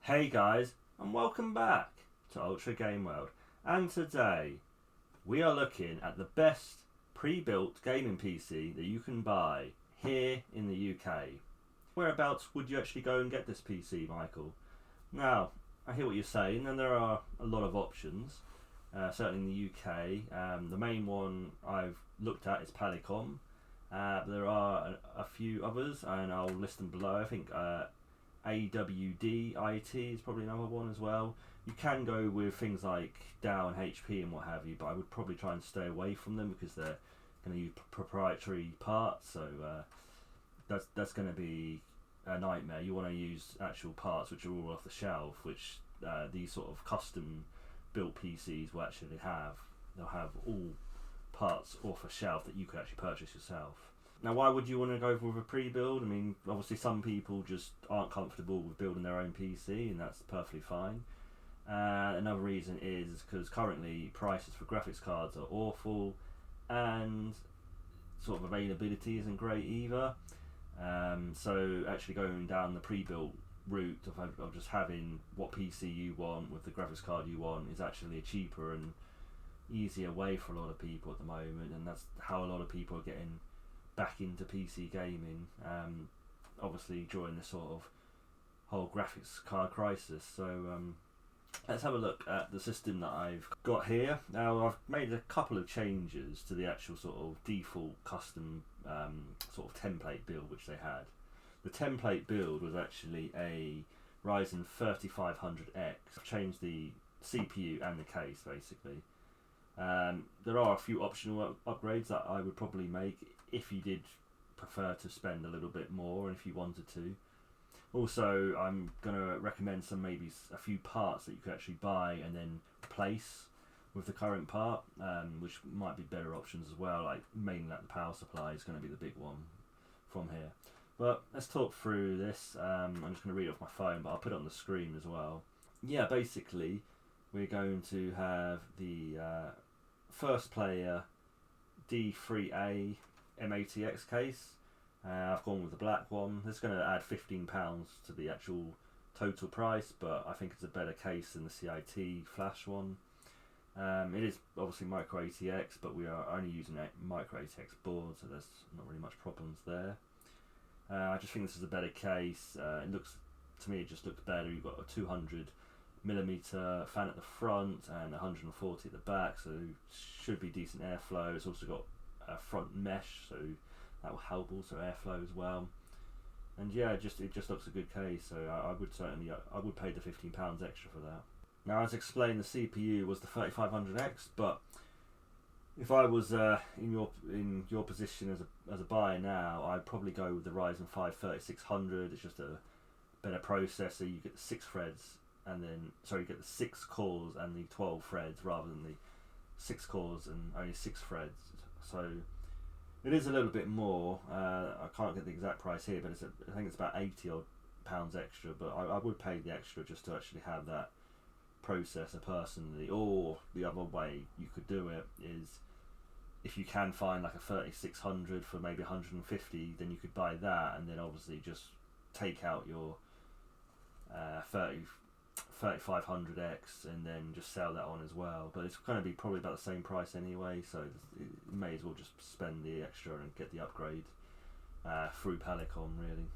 Hey guys, and welcome back to Ultra Game World. And today we are looking at the best pre-built gaming PC that you can buy here in the UK. Whereabouts would you actually go and get this PC, Michael? Now, I hear what you're saying, and there are a lot of options. Certainly in the UK, the main one I've looked at is Polycom. There are a few others, and I'll list them below. I think AWD is probably another one as well. You can go with things like Dell and HP and what have you, but I would probably try and stay away from them because they're going to use proprietary parts, so that's going to be a nightmare. You want to use actual parts which are all off the shelf, which these sort of custom built PCs will actually have. They'll have all parts off a shelf that you could actually purchase yourself. Now, why would you want to go with a pre-build? I mean, obviously some people just aren't comfortable with building their own PC, and that's perfectly fine. Another reason is because currently prices for graphics cards are awful, and sort of availability isn't great either. So actually going down the pre-built route of just having what PC you want with the graphics card you want is actually a cheaper and easier way for a lot of people at the moment, and that's how a lot of people are getting back into PC gaming, obviously during this sort of whole graphics card crisis. So let's have a look at the system that I've got here. Now, I've made a couple of changes to the actual sort of default custom sort of template build which they had. The template build was actually a Ryzen 3500X. I've changed the CPU and the case basically. There are a few optional upgrades that I would probably make if you did prefer to spend a little bit more and if you wanted to. Also, I'm going to recommend maybe a few parts that you could actually buy and then replace with the current part, which might be better options as well, like mainly like the power supply is going to be the big one from here. But let's talk through this. I'm just going to read it off my phone, but I'll put it on the screen as well. Yeah, basically we're going to have the first player D3A M80X case. I've gone with the black one. This is going to add £15 to the actual total price, but I think it's a better case than the CIT flash one. It is obviously micro ATX, but we are only using a micro ATX board, so there's not really much problems there. I just think this is a better case. It looks, to me, it just looks better. You've got a 200mm fan at the front and 140 at the back, so should be decent airflow. It's also got a front mesh, so that will help also airflow as well. And yeah, it just looks a good case. So I would pay the £15 extra for that. Now, as explained, the CPU was the 3500X, but if I was in your position as a buyer now, I'd probably go with the Ryzen 5 3600. It's just a better processor. You get the 6 threads, and then you get the 6 cores and the 12 threads rather than the 6 cores and only 6 threads. So it is a little bit more. I can't get the exact price here, but I think it's about £80 odd extra. But I would pay the extra just to actually have that processor personally. Or the other way you could do it is, if you can find like a 3600 for maybe 150, then you could buy that, and then obviously just take out your 3500X and then just sell that on as well. But it's going to be probably about the same price anyway, so you may as well just spend the extra and get the upgrade through Polycom, really.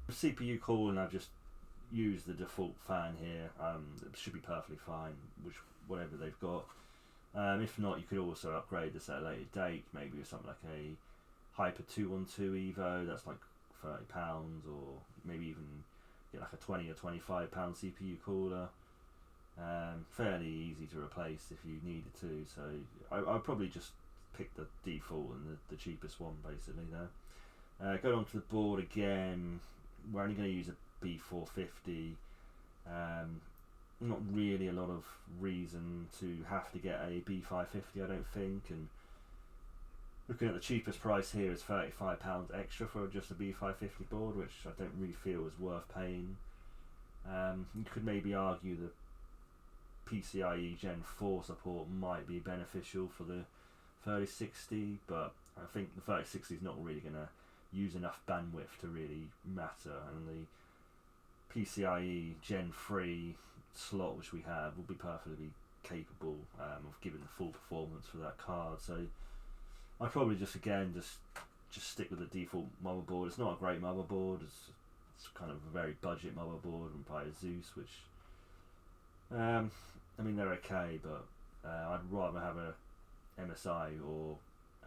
For CPU cooling, I've just used the default fan here. It should be perfectly fine, whatever they've got. If not, you could also upgrade this at a later date, maybe with something like a Hyper 212 Evo, that's like £30, or maybe even get like a £20 or £25 CPU cooler. Fairly easy to replace if you needed to, so I'd probably just pick the default and the cheapest one basically there. Going on to the board again, we're only going to use a B450. Not really a lot of reason to have to get a B550, I don't think, and looking at the cheapest price here is £35 extra for just a B550 board, which I don't really feel is worth paying. You could maybe argue that PCIe Gen 4 support might be beneficial for the 3060, but I think the 3060 is not really going to use enough bandwidth to really matter, and the PCIe Gen 3 slot which we have will be perfectly capable of giving the full performance for that card. So I'd probably just stick with the default motherboard. It's not a great motherboard. It's kind of a very budget motherboard and by Asus, which I mean they're okay, but I'd rather have a MSI or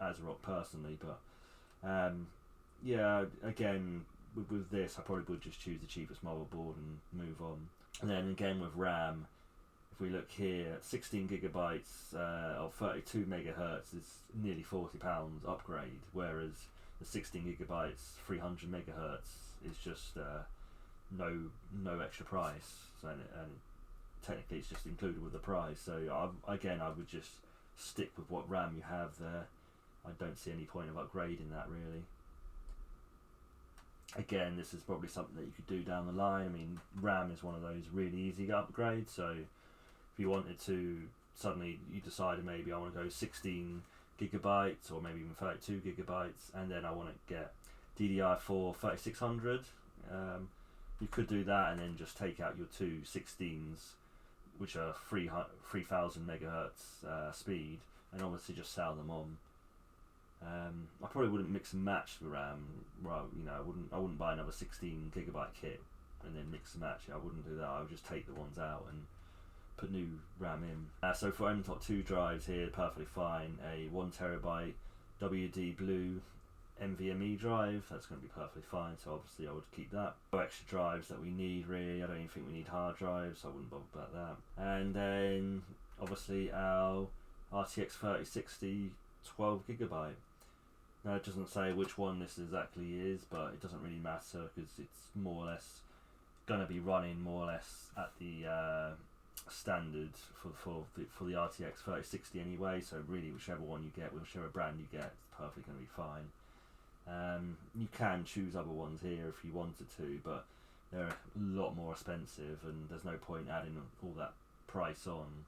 ASRock personally. But yeah, again with this I probably would just choose the cheapest motherboard and move on. And then again with RAM, if we look here, 16 gigabytes of 32 megahertz is nearly £40 upgrade, whereas the 16 gigabytes 300 megahertz is just no extra price. So and technically it's just included with the price. So I would just stick with what RAM you have there. I don't see any point of upgrading that really. Again, this is probably something that you could do down the line. I mean, RAM is one of those really easy upgrades, so if you wanted to, suddenly you decided maybe I want to go 16 gigabytes or maybe even 32 gigabytes, and then I want to get DDR4 3600, you could do that and then just take out your two 16s, which are 3000 megahertz speed, and obviously just sell them on. I probably wouldn't mix and match the RAM. Well, you know, I wouldn't buy another 16 gigabyte kit and then mix and match it. I wouldn't do that. I would just take the ones out and put new RAM in. So for M.2 drives here, perfectly fine. A 1 terabyte WD Blue NVMe drive, that's going to be perfectly fine. So obviously I would keep that. No extra drives that we need really. I don't even think we need hard drives, so I wouldn't bother about that. And then obviously our RTX 3060 12 gigabyte. Now it doesn't say which one this exactly is, but it doesn't really matter because it's more or less going to be running more or less at the standard for the RTX 3060 anyway. So really, whichever one you get, whichever brand you get, it's perfectly going to be fine. You can choose other ones here if you wanted to, but they're a lot more expensive, and there's no point adding all that price on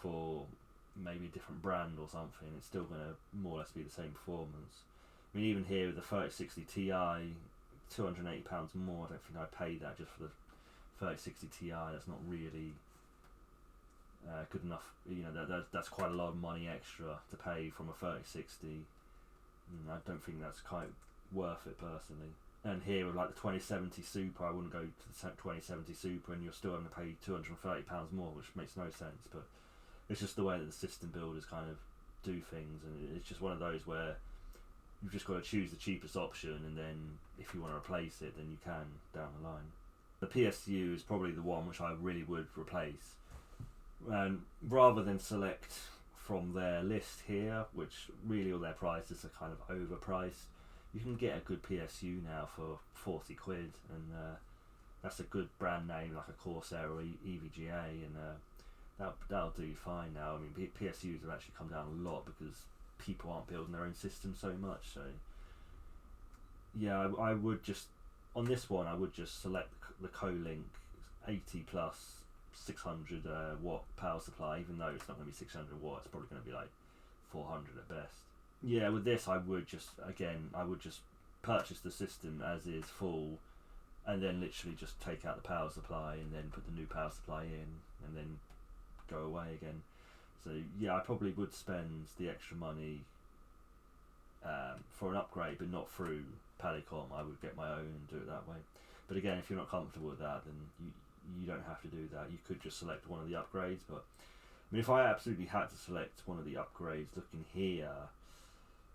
for maybe a different brand or something. It's still going to more or less be the same performance. I mean, even here with the 3060 Ti, £280 more. I don't think I'd pay that just for the 3060 Ti. That's not really good enough. You know, that's quite a lot of money extra to pay from a 3060. I don't think that's quite worth it personally. And here with like the 2070 Super, I wouldn't go to the 2070 Super and you're still going to pay £230 more, which makes no sense. But it's just the way that the system builders kind of do things, and it's just one of those where you've just got to choose the cheapest option, and then if you want to replace it, then you can down the line. The PSU is probably the one which I really would replace, and rather than select from their list here, which really all their prices are kind of overpriced, you can get a good PSU now for 40 quid, and that's a good brand name like a Corsair or EVGA, and that'll do fine now. I mean, PSUs have actually come down a lot because people aren't building their own system so much. So yeah, I would just, on this one, I would just select the Colink 80 plus 600 watt power supply, even though it's not going to be 600 watts, it's probably going to be like 400 at best. Yeah, with this I would just purchase the system as is full, and then literally just take out the power supply and then put the new power supply in, and then go away again. So yeah, I probably would spend the extra money for an upgrade, but not through Polycom. I would get my own and do it that way. But again, if you're not comfortable with that, then you don't have to do that. You could just select one of the upgrades. But I mean, if I absolutely had to select one of the upgrades, looking here,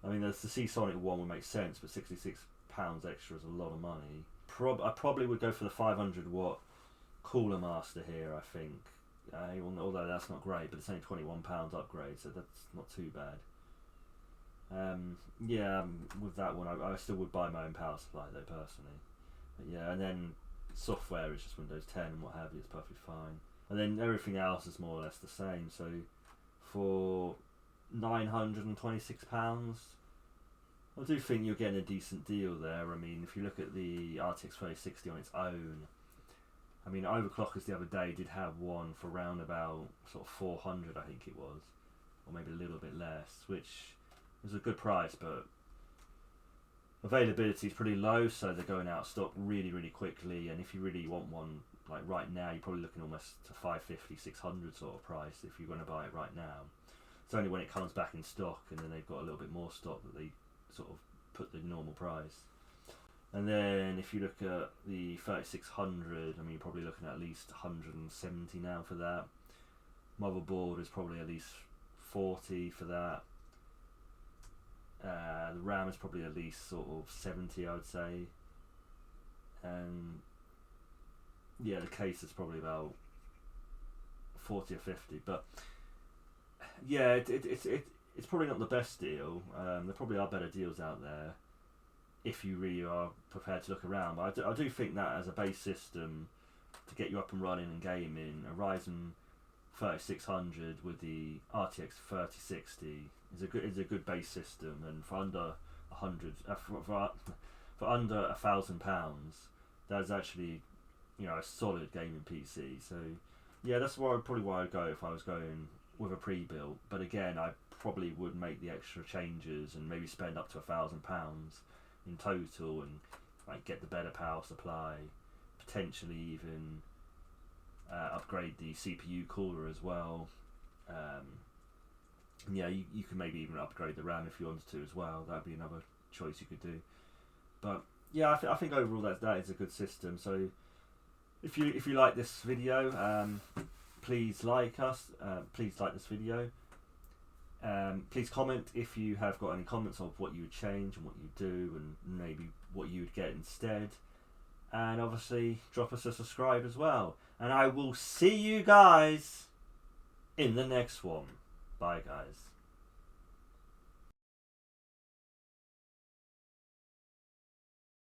I mean, the Seasonic one would make sense, but £66 extra is a lot of money. I probably would go for the 500 watt Cooler Master here, I think. Although that's not great, but it's only £21 upgrade, so that's not too bad. Yeah, with that one, I still would buy my own power supply though, personally. But yeah, and then software is just Windows 10 and what have you, it's perfectly fine. And then everything else is more or less the same. So for £926, I do think you're getting a decent deal there. I mean, if you look at the RTX 3060 on its own, I mean, Overclockers the other day did have one for around about sort of 400, I think it was, or maybe a little bit less, which was a good price. But availability is pretty low, so they're going out of stock really quickly. And if you really want one like right now, you're probably looking almost to 550, 600 sort of price if you're going to buy it right now. It's only when it comes back in stock and then they've got a little bit more stock that they sort of put the normal price. And then if you look at the 3600, I mean, you're probably looking at least 170 now for that. Motherboard is probably at least 40 for that. The RAM is probably at least sort of 70, I would say. And yeah, the case is probably about 40 or 50. But yeah, it's probably not the best deal. There probably are better deals out there if you really are prepared to look around. But I do think that as a base system to get you up and running and gaming, a Ryzen 3600 with the RTX 3060 is a good base system, and for under for under £1,000, that's actually, you know, a solid gaming PC. So yeah, that's probably where I'd go if I was going with a pre-built. But again, I probably would make the extra changes and maybe spend up to £1,000 in total, and like get the better power supply, potentially even upgrade the CPU cooler as well. Yeah, you can maybe even upgrade the RAM if you wanted to as well. That'd be another choice you could do. But yeah, I think overall that is a good system. So if you like this video, please like us. Please like this video. Please comment if you have got any comments of what you would change and what you do, and maybe what you would get instead. And obviously drop us a subscribe as well. And I will see you guys in the next one. Bye guys.